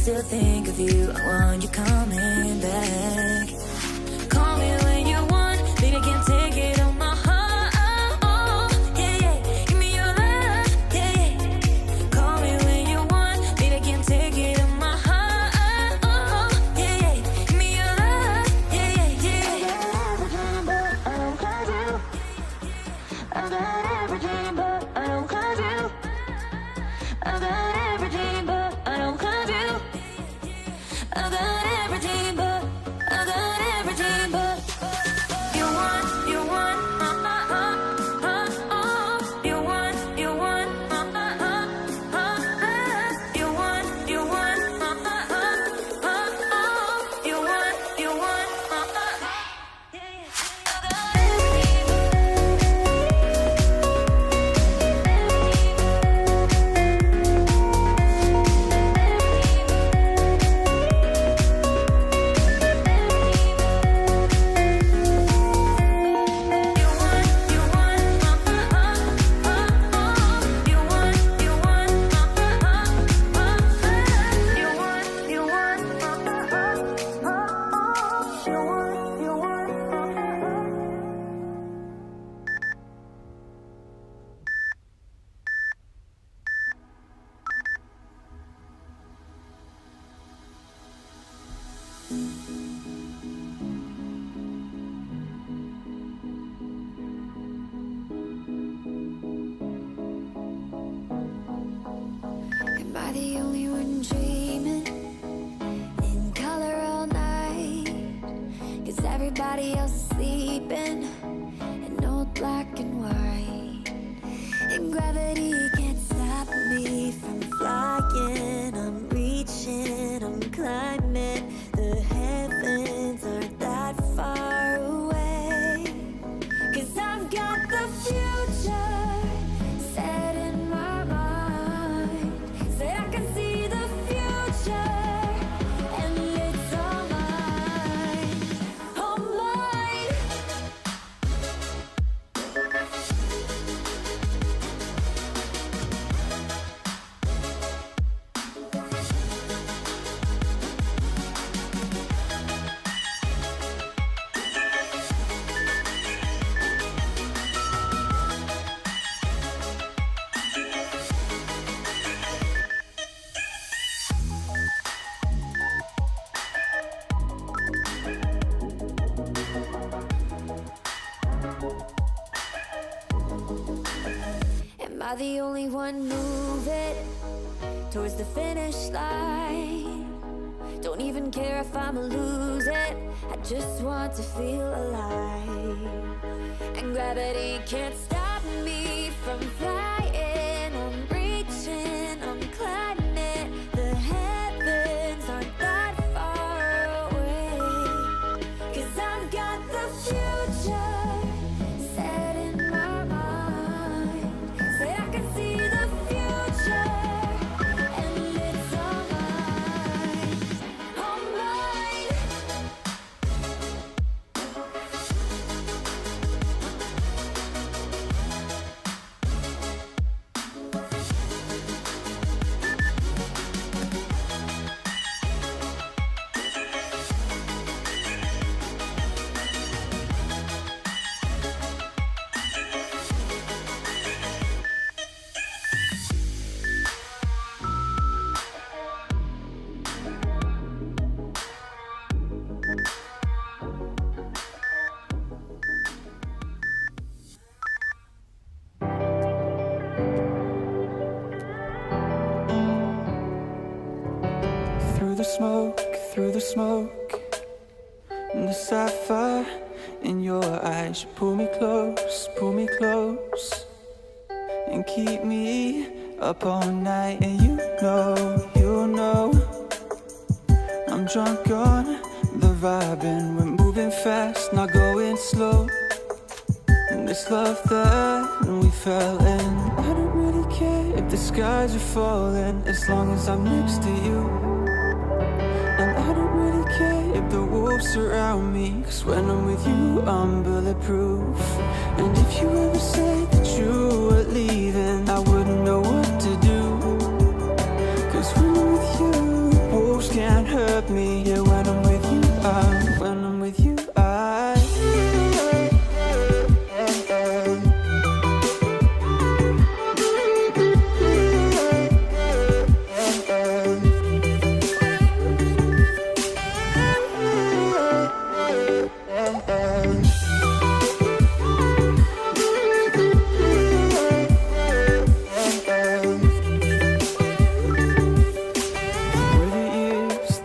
still think of you. I want you coming back. Call me when you want, baby, I can't take it on my heart. Yeah, yeah, give me your love. Yeah, yeah. Call me when you want, baby, I can't take it on my heart. Yeah, yeah, give me your love. Yeah, yeah, yeah. I got everything, but I don't cause you. I got everything, but I don't cause you. I got everything, but I got everything, but you want, you want, you want, you want, you want, you want, you want, you want, Am I the only one dreaming in color all night? 'Cause everybody else is sleeping in old black and white. And gravity can't stop me from flying. I'm reaching, I'm climbing. The heavens aren't that far away. 'Cause I've got the future set in my mind. Say I can see the future, and it's all mine, all mine. Am I the only one moving towards the finish line? Don't even care if I'ma lose it, I just want to feel alive. And gravity can't stop me from flying. I'm reaching, I'm climbing. The heavens aren't that far away. 'Cause I've got the future set in my mind. Say I can see the future, and it's all mine, all mine. Through the smoke, and the sapphire in your eyes. You pull me close, and keep me up all night. And you know, I'm drunk on the vibe, and we're moving fast, not going slow. And this love that we fell in, I don't really care if the skies are falling, as long as I'm next to you. And I don't really care if the wolves surround me, 'cause when I'm with you, I'm bulletproof. And if you ever say that you were leaving, I wouldn't know what to do. 'Cause when I'm with you, wolves hurt me. Yeah, when I'm with you, when I'm with you,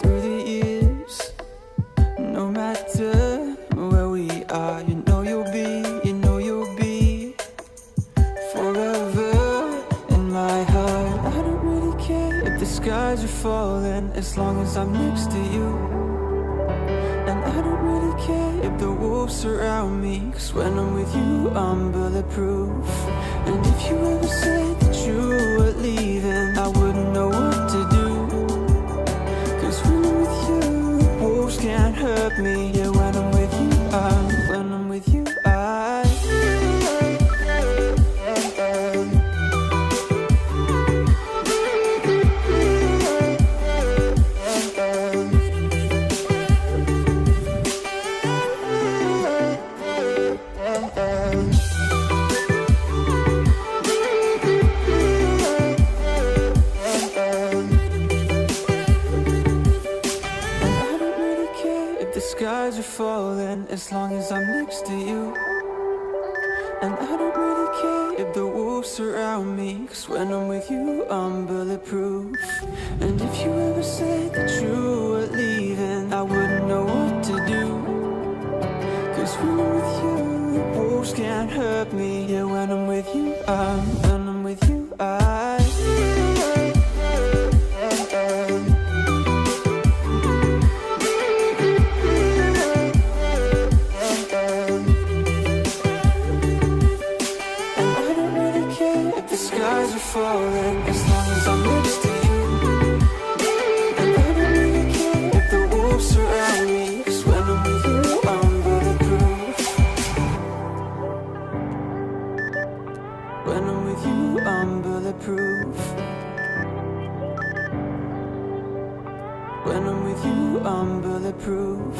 through the years, no matter where we are, you know you'll be forever in my heart. I don't really care if the skies are falling, as long as I'm next to you. And I don't really care if the wolves surround me, 'cause when I'm with you, I'm bulletproof. And if you ever said that you were leaving, I wouldn't know what to do. 'Cause when I'm with you, wolves can't hurt me. Yeah, when I'm with you, when I'm with you, skies are falling, as long as I'm next to you. And I don't really care if the wolves surround me, 'cause when I'm with you, I'm bulletproof. And if you ever said that you were leaving, I wouldn't know what to do. 'Cause when I'm with you, wolves can't hurt me. Yeah, when I'm with you, when I'm with you, skies are falling, as long as I'm next to you. And I don't really care if the wolves surround me, 'cause when I'm with you, I'm bulletproof. When I'm with you, I'm bulletproof. When I'm with you, I'm bulletproof.